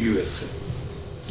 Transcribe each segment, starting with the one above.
USA।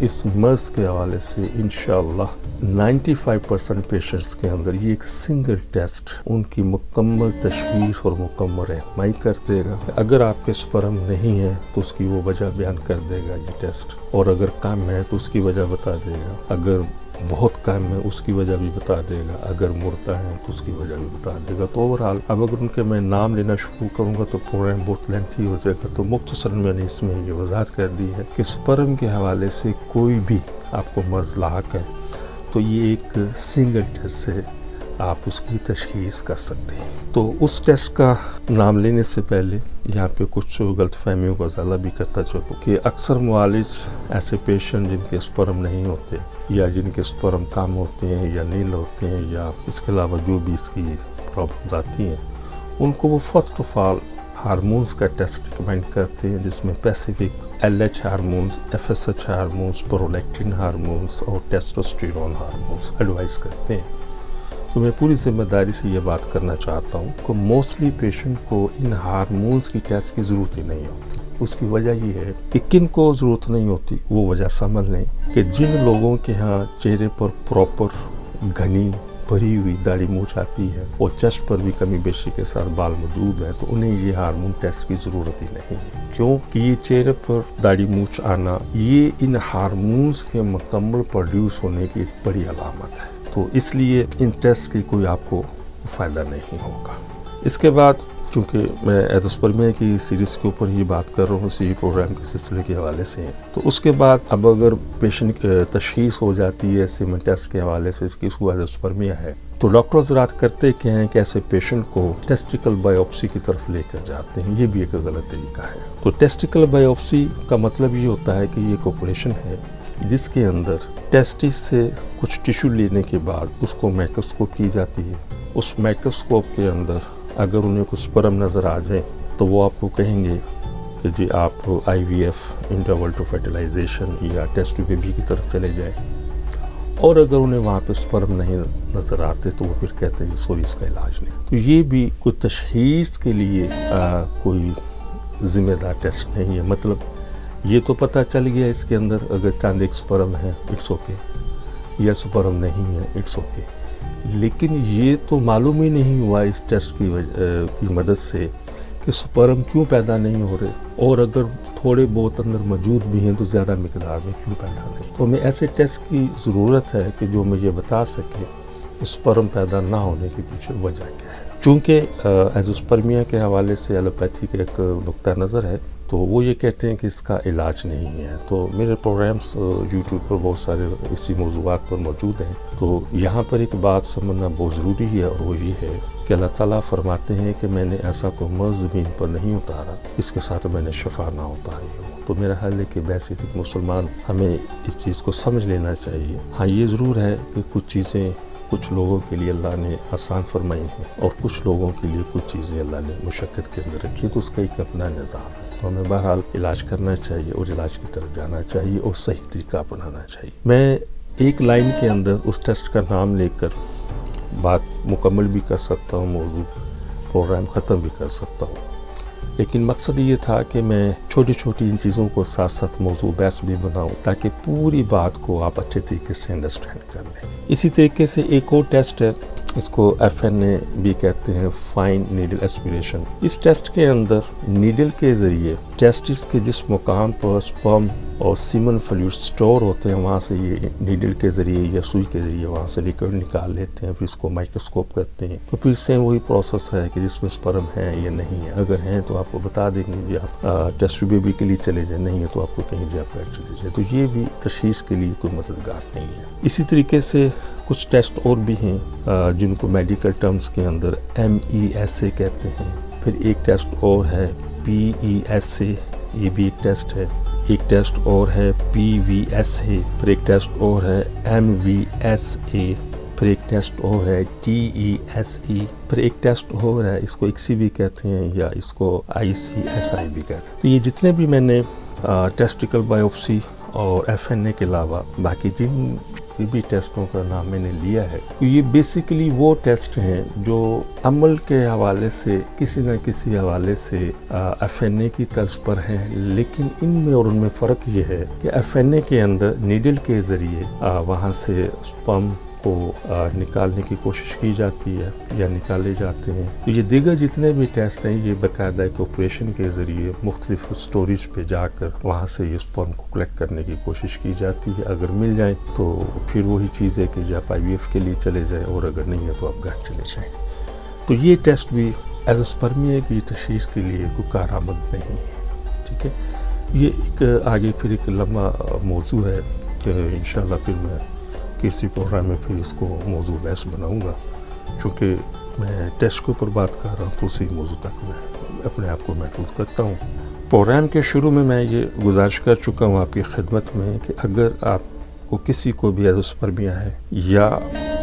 اس مرض کے حوالے سے انشاءاللہ 95% پیشنٹس کے اندر یہ ایک سنگل ٹیسٹ ان کی مکمل تشخیص اور مکمل رہنمائی کر دے گا. اگر آپ کے سپرم نہیں ہے تو اس کی وہ وجہ بیان کر دے گا یہ ٹیسٹ, اور اگر کم ہے تو اس کی وجہ بتا دے گا, اگر بہت کم ہے اس کی وجہ بھی بتا دے گا, اگر مردہ ہے تو اس کی وجہ بھی بتا دے گا. تو اوورآل اب اگر ان کے میں نام لینا شروع کروں گا تو پروگرام بہت لینتھی ہو جائے گا, تو مختصر میں نے اس میں یہ وضاحت کر دی ہے کہ سپرم کے حوالے سے کوئی بھی آپ کو مرض لاحق ہے تو یہ ایک سنگل ٹیسٹ سے آپ اس کی تشخیص کر سکتے ہیں. تو اس ٹیسٹ کا نام لینے سے پہلے یہاں پہ کچھ غلط فہمیوں کا ازالہ بھی کرتا چلوں کہ اکثر معالج ایسے پیشنٹ جن کے سپرم نہیں ہوتے یا جن کے سپرم کم ہوتے ہیں یا نیل ہوتے ہیں یا اس کے علاوہ جو بھی اس کی پرابلمز آتی ہیں, ان کو وہ فرسٹ آف آل ہارمونز کا ٹیسٹ ریکمینڈ کرتے ہیں, جس میں specific LH hormones, FSH hormones, prolactin hormones اور ٹیسٹوسٹیرون ہارمونز ایڈوائز کرتے ہیں. تو میں پوری ذمہ داری سے یہ بات کرنا چاہتا ہوں کہ موسٹلی پیشنٹ کو ان ہارمونز کی ٹیسٹ کی ضرورت ہی نہیں ہوتی. اس کی وجہ یہ ہے کہ کن کو ضرورت نہیں ہوتی وہ وجہ سمجھ لیں کہ جن لوگوں کے ہاں چہرے پر پراپر گھنی بھری ہوئی داڑھی مونچھ آتی ہے اور چیسٹ پر بھی کمی بیشی کے ساتھ بال موجود ہیں, تو انہیں یہ ہارمون ٹیسٹ کی ضرورت ہی نہیں ہے. کیوں کہ یہ چہرے پر داڑھی مونچھ آنا یہ ان ہارمونز کے مکمل پروڈیوس ہونے کی ایک بڑی علامت ہے. تو اس لیے ان ٹیسٹ کی کوئی آپ کو فائدہ نہیں ہوگا. اس کے بعد چونکہ میں ایزوسپرمیا کی سیریز کے اوپر ہی بات کر رہا ہوں اسی پروگرام کے سلسلے کے حوالے سے, تو اس کے بعد اب اگر پیشنٹ تشخیص ہو جاتی ہے سیمن ٹیسٹ کے حوالے سے کہ اس کو ایزوسپرمیا ہے, تو ڈاکٹر حضرات کرتے کیا ہیں کہ ایسے پیشنٹ کو ٹیسٹیکل بائیوپسی کی طرف لے کر جاتے ہیں. یہ بھی ایک غلط طریقہ ہے. تو ٹیسٹیکل بائیوپسی کا مطلب یہ ہوتا ہے کہ یہ ایک آپریشن ہے جس کے اندر ٹیسٹس سے کچھ ٹیشو لینے کے بعد اس کو مائکروسکوپ کی جاتی ہے. اس مائکروسکوپ کے اندر اگر انہیں کچھ سپرم نظر آ جائیں تو وہ آپ کو کہیں گے کہ جی آپ IVF انٹرول ٹو فرٹیلائزیشن یا ٹیسٹ ٹیوب بیبی کی طرف چلے جائیں, اور اگر انہیں وہاں پہ سپرم نہیں نظر آتے تو وہ پھر کہتے ہیں سوری اس کا علاج نہیں. تو یہ بھی کوئی تشخیص کے لیے کوئی ذمہ دار ٹیسٹ نہیں ہے. مطلب یہ تو پتہ چل گیا اس کے اندر اگر چاند ایک سپرم ہے اٹس اوکے, یا سپرم نہیں ہے اٹس اوکے, لیکن یہ تو معلوم ہی نہیں ہوا اس ٹیسٹ کی مدد سے کہ سپرم کیوں پیدا نہیں ہو رہے, اور اگر تھوڑے بہت اندر موجود بھی ہیں تو زیادہ مقدار میں کیوں پیدا نہیں. تو ہمیں ایسے ٹیسٹ کی ضرورت ہے کہ جو ہمیں یہ بتا سکے کہ سپرم پیدا نہ ہونے کے پیچھے وجہ کیا ہے. چونکہ ایزوسپرمیا کے حوالے سے ایلوپیتھی کا ایک نقطہ نظر ہے, تو وہ یہ کہتے ہیں کہ اس کا علاج نہیں ہے. تو میرے پروگرامز یوٹیوب پر بہت سارے اسی موضوعات پر موجود ہیں. تو یہاں پر ایک بات سمجھنا بہت ضروری ہے, اور وہ یہ ہے کہ اللہ تعالیٰ فرماتے ہیں کہ میں نے ایسا کوئی مرض زمین پر نہیں اتارا اس کے ساتھ میں نے شفا نہ اتاری ہو. تو میرا خیال ہے کہ ویسے ایک مسلمان ہمیں اس چیز کو سمجھ لینا چاہیے. ہاں یہ ضرور ہے کہ کچھ چیزیں کچھ لوگوں کے لیے اللہ نے آسان فرمائی ہیں اور کچھ لوگوں کے لیے کچھ چیزیں اللہ نے مشقت کے اندر رکھی, تو اس کا ایک اپنا نظام ہے. تو ہمیں بہرحال علاج کرنا چاہیے اور علاج کی طرف جانا چاہیے اور صحیح طریقہ اپنانا چاہیے. میں ایک لائن کے اندر اس ٹیسٹ کا نام لے کر بات مکمل بھی کر سکتا ہوں, موضوع پروگرام ختم بھی کر سکتا ہوں, لیکن مقصد یہ تھا کہ میں چھوٹی چھوٹی ان چیزوں کو ساتھ ساتھ موضوع بحث بھی بناؤں تاکہ پوری بات کو آپ اچھے طریقے سے انڈرسٹینڈ کر لیں. اسی طریقے سے ایک اور ٹیسٹ ہے, اس کو FNA بھی کہتے ہیں, فائن نیڈل ایسپریشن. اس ٹیسٹ کے اندر نیڈل کے ذریعے ٹیسٹس کے جس مقام پر سپرم اور سیمن فلوئڈ سٹور ہوتے ہیں وہاں سے یہ نیڈل کے ذریعے یا سوئی کے ذریعے وہاں سے لیکوئڈ نکال لیتے ہیں, پھر اس کو مائکروسکوپ کرتے ہیں. تو پھر سے وہی پروسیس ہے کہ جس میں سپرم ہے یا نہیں ہے. اگر ہیں تو آپ کو بتا دیں گے جی آپ ٹیسٹ بیبی کے لیے چلے جائیں, نہیں ہے تو آپ کو کہیں جا کر چلے جائیں. تو یہ بھی تشخیص کے لیے کوئی مددگار نہیں ہے. اسی طریقے سے کچھ ٹیسٹ اور بھی ہیں جن کو میڈیکل ٹرمز کے اندر MESA کہتے ہیں. پھر ایک ٹیسٹ اور ہے PESA, یہ بھی ایک ٹیسٹ ہے. ایک ٹیسٹ اور ہے PVSA, پھر ایک ٹیسٹ اور ہے MVSA, پھر ایک ٹیسٹ اور ہے TESE, پھر ایک ٹیسٹ اور ہے اس کو ICSI بھی کہتے ہیں یا اس کو ICSI بھی کہتے ہیں. تو یہ جتنے بھی میں نے ٹیسٹیکل بائیوپسی اور FNA کے علاوہ باقی جن بھی ٹیسٹوں کا نام میں نے لیا ہے. تو یہ بیسیکلی وہ ٹیسٹ ہیں جو عمل کے حوالے سے کسی نہ کسی حوالے سے FNA کی طرز پر ہیں، لیکن ان میں اور ان میں فرق یہ ہے کہ FNA کے اندر نیڈل کے ذریعے وہاں سے اسپرم کو نکالنے کی کوشش کی جاتی ہے یا نکالے جاتے ہیں. تو یہ دیگر جتنے بھی ٹیسٹ ہیں یہ باقاعدہ ایک آپریشن کے ذریعے مختلف اسٹوریج پہ جا کر وہاں سے یہ اسپرم کو کلیکٹ کرنے کی کوشش کی جاتی ہے. اگر مل جائیں تو پھر وہی چیز ہے کہ آپ IVF کے لیے چلے جائیں، اور اگر نہیں ہے تو آپ گھر چلے جائیں. تو یہ ٹیسٹ بھی ایزوسپرمیا کی تشخیص کے لیے کوئی کارآمد نہیں ہے. ٹھیک ہے، یہ ایک آگے پھر ایک لمبا موضوع ہے کہ انشاءاللہ پھر میں کسی پروگرام میں پھر اس کو موضوع بحث بناؤں گا. چونکہ میں ٹیسٹ کے اوپر بات کر رہا ہوں تو اسی موضوع تک میں اپنے آپ کو محدود کرتا ہوں. پروگرام کے شروع میں یہ گزارش کر چکا ہوں آپ کی خدمت میں کہ اگر آپ کو کسی کو بھی ایزوسپرمیا ہے یا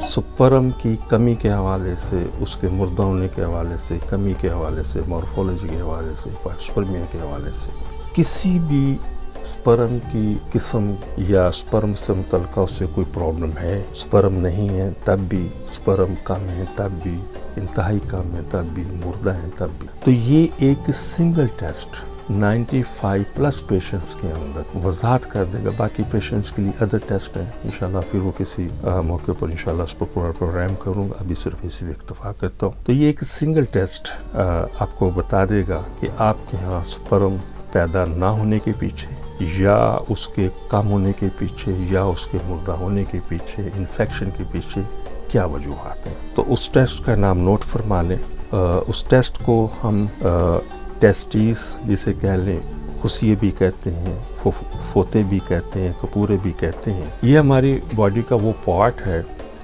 سپرم کی کمی کے حوالے سے، اس کے مردہ ہونے کے حوالے سے، کمی کے حوالے سے، مورفولوجی کے حوالے سے، پارسپرمیا کے حوالے سے کسی بھی سپرم کی قسم یا سپرم سے متعلقہ اس سے کوئی پرابلم ہے، سپرم نہیں ہے تب بھی، سپرم کم ہے تب بھی، انتہائی کم ہے تب بھی، مردہ ہے تب بھی، تو یہ ایک سنگل ٹیسٹ 95+ پیشنٹس کے اندر وضاحت کر دے گا. باقی پیشنٹس کے لیے ادر ٹیسٹ ہیں، انشاءاللہ پھر وہ کسی موقع پر انشاءاللہ اس پر پورا پروگرام کروں گا. ابھی صرف اسی بھی اکتفا کرتا ہوں. تو یہ ایک سنگل ٹیسٹ آپ کو بتا دے گا کہ آپ کے ہاں سپرم پیدا نہ ہونے کے پیچھے یا اس کے کم ہونے کے پیچھے یا اس کے مردہ ہونے کے پیچھے، انفیکشن کے پیچھے کیا وجوہات ہیں. تو اس ٹیسٹ کا نام نوٹ فرما لیں. اس ٹیسٹ کو ہم ٹیسٹیز جسے کہہ لیں، خصیے بھی کہتے ہیں، فوتے بھی کہتے ہیں، کپورے بھی کہتے ہیں. یہ ہماری باڈی کا وہ پارٹ ہے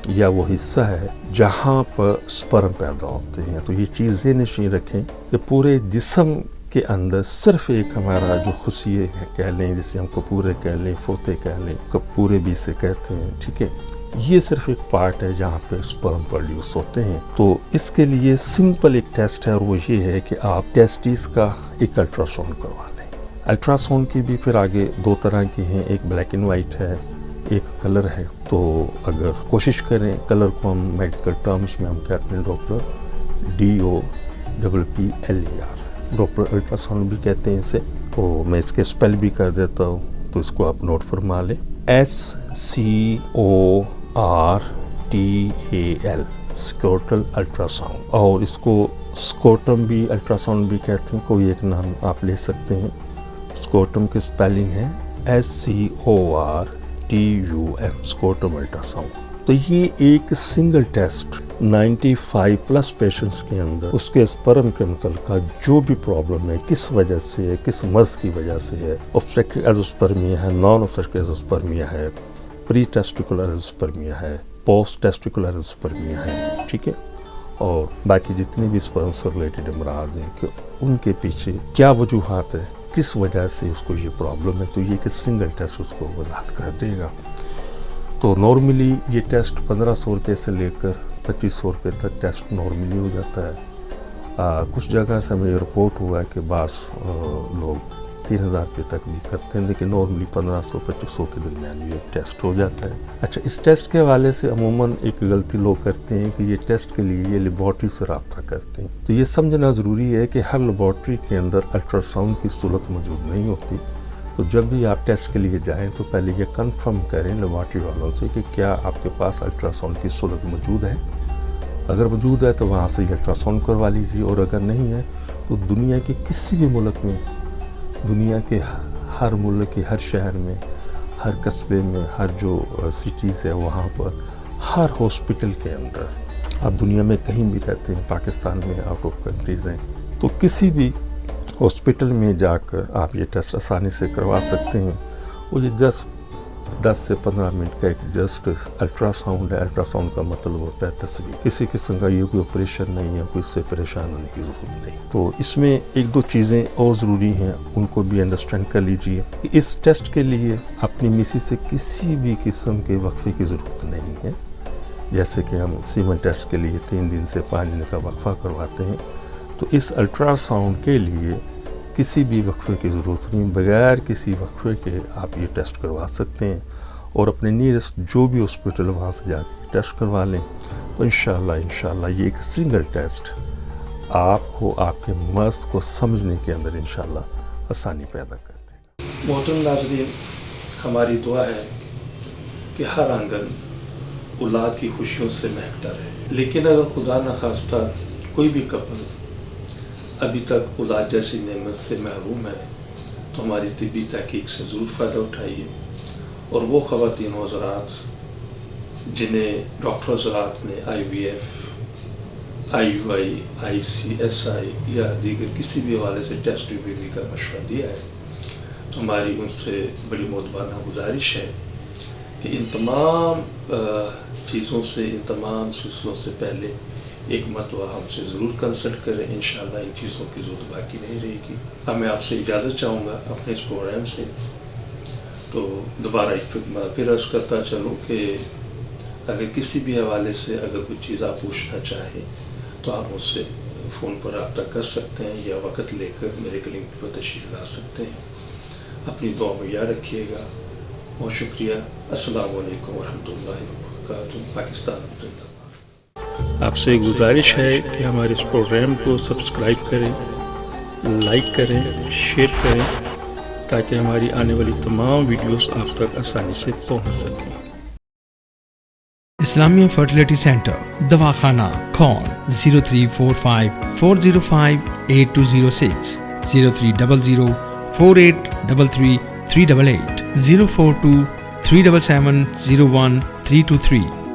یا وہ حصہ ہے جہاں پر سپرم پیدا ہوتے ہیں. تو یہ چیز ذہن نشین رکھیں کہ پورے جسم کے اندر صرف ایک ہمارا جو خصیے کہہ لیں، جسے ہم کپورے کہہ لیں، فوتے کہہ لیں، کپورے بھی سے کہتے ہیں. ٹھیک ہے، یہ صرف ایک پارٹ ہے جہاں پہ سپرم پروڈیوس ہوتے ہیں. تو اس کے لیے سمپل ایک ٹیسٹ ہے، اور وہ یہ ہے کہ آپ ٹیسٹیز کا ایک الٹرا ساؤنڈ کروا لیں. الٹرا ساؤنڈ کی بھی پھر آگے دو طرح کی ہیں، ایک بلیک اینڈ وائٹ ہے، ایک کلر ہے. تو اگر کوشش کریں، کلر کو ہم میڈیکل ٹرمز میں ہم کہتے ہیں Doppler, DOPPLER، Doppler ultra sound بھی کہتے ہیں اسے. تو میں اس کے اسپیل بھی کر دیتا ہوں، تو اس کو آپ نوٹ فرما لیں. SCORTAL، اسکورٹل الٹرا ساؤنڈ، اور اس کو اسکوٹم بھی الٹرا ساؤنڈ بھی کہتے ہیں. کوئی ایک نام آپ لے سکتے ہیں. اسکوٹم کی اسپیلنگ ہے SCORTUM، اسکوٹم الٹرا ساؤنڈ. تو یہ ایک سنگل ٹیسٹ 95+ پیشنٹس کے اندر اس کے سپرم کے متعلقہ جو بھی پرابلم ہے، کس وجہ سے ہے، کس مرض کی وجہ سے ہے، اوبسٹریکٹک ایزوسپرمیا ہے، نان اوبسٹریکٹک ایزوسپرمیا ہے، پری ٹیسٹیکولر ایزوسپرمیا ہے، پوسٹ ٹیسٹیکولر ایزوسپرمیا ہے. ٹھیک ہے، اور باقی جتنے بھی سپرم سے ریلیٹڈ امراض ہیں کہ ان کے پیچھے کیا وجوہات ہیں، کس وجہ سے اس کو یہ پرابلم ہے. تو یہ کہ سنگل ٹیسٹ اس کو وضاحت کر دے گا. تو نارملی یہ ٹیسٹ 1500 روپے سے لے کر 2500 روپے تک ٹیسٹ نارملی ہو جاتا ہے. کچھ جگہ سے ہمیں رپورٹ ہوا ہے کہ بعض لوگ 3000 روپے تک بھی کرتے ہیں، لیکن نارملی 1500-2500 کے درمیان یہ ٹیسٹ ہو جاتا ہے. اچھا، اس ٹیسٹ کے حوالے سے عموماً ایک غلطی لوگ کرتے ہیں کہ یہ ٹیسٹ کے لیے یہ لیبارٹری سے رابطہ کرتے ہیں. تو یہ سمجھنا ضروری ہے کہ ہر لیبارٹری کے اندر الٹرا ساؤنڈ کی صورت موجود نہیں ہوتی. تو جب بھی آپ ٹیسٹ کے لیے جائیں تو پہلے یہ کنفرم کریں لیبارٹری والوں سے کہ کیا آپ کے پاس الٹرا ساؤنڈ کی صورت موجود ہے. اگر موجود ہے تو وہاں سے یہ الٹرا ساؤنڈ کروا لیجیے، اور اگر نہیں ہے تو دنیا کے کسی بھی ملک میں، دنیا کے ہر ملک کے ہر شہر میں، ہر قصبے میں، ہر جو سٹیز ہے وہاں پر، ہر ہاسپٹل کے اندر، آپ دنیا میں کہیں بھی رہتے ہیں، پاکستان میں، آؤٹ آف کنٹریز ہیں، تو کسی بھی ہاسپٹل میں جا کر آپ یہ ٹیسٹ آسانی سے کروا سکتے ہیں. وہ یہ 10 سے 15 منٹ کا ایک جسٹ الٹرا ساؤنڈ ہے. الٹرا ساؤنڈ کا مطلب ہوتا ہے تصویر. کسی قسم کا یہ کوئی آپریشن نہیں ہے، کوئی اس سے پریشان ہونے کی ضرورت نہیں. تو اس میں ایک دو چیزیں اور ضروری ہیں، ان کو بھی انڈرسٹینڈ کر لیجئے کہ اس ٹیسٹ کے لیے اپنی میسی سے کسی بھی قسم کے وقفے کی ضرورت نہیں ہے. جیسے کہ ہم سیمن ٹیسٹ کے لیے 3 دن سے 5 دن کا وقفہ کرواتے ہیں، تو اس الٹرا ساؤنڈ کے لیے کسی بھی وقفے کی ضرورت نہیں. بغیر کسی وقفے کے آپ یہ ٹیسٹ کروا سکتے ہیں. اور اپنے نیئرسٹ جو بھی ہاسپٹل وہاں سے جا کے ٹیسٹ کروا لیں تو انشاءاللہ یہ ایک سنگل ٹیسٹ آپ کو آپ کے مرض کو سمجھنے کے اندر انشاءاللہ آسانی پیدا کر دے گا۔ محترم ناظرین، ہماری دعا ہے کہ ہر آنگن اولاد کی خوشیوں سے مہکتا رہے، لیکن اگر خدا نخواستہ کوئی بھی کپل ابھی تک اولاد جیسی نعمت سے محروم ہے تو ہماری طبی تحقیق سے ضرور فائدہ اٹھائیے، اور وہ خواتین و حضرات جنہیں ڈاکٹر حضرات نے IVF، IUI، ICSI یا دیگر کسی بھی حوالے سے ٹیسٹ ریویو کا مشورہ دیا ہے، تو ہماری ان سے بڑی مؤدبانہ گزارش ہے کہ ان تمام چیزوں سے، ان تمام سلسلوں سے پہلے ایک مرتبہ ہم سے ضرور کنسلٹ کریں، انشاءاللہ ان چیزوں کی ضرورت باقی نہیں رہے گی۔ اب میں آپ سے اجازت چاہوں گا اپنے اس پروگرام سے، تو دوبارہ پھر عرض کرتا چلوں کہ اگر کسی بھی حوالے سے اگر کوئی چیز آپ پوچھنا چاہیں تو آپ مجھ سے فون پر رابطہ کر سکتے ہیں یا وقت لے کر میرے کلینک پر تشریف لا سکتے ہیں۔ اپنی دعا میں یاد رکھیے گا۔ بہت شکریہ۔ السلام علیکم ورحمۃ اللہ وبرکاتہ۔ پاکستان زندہ باد۔ آپ سے گزارش ہے کہ ہمارے اس پروگرام کو سبسکرائب کریں، لائک کریں، شیئر کریں تاکہ ہماری آنے والی تمام ویڈیوز آپ تک آسانی سے پہنچ سکیں۔ اسلامیہ فرٹیلیٹی سینٹر دواخانہ کھون 0345 405 8206 0300 4833 388 042 377 01 323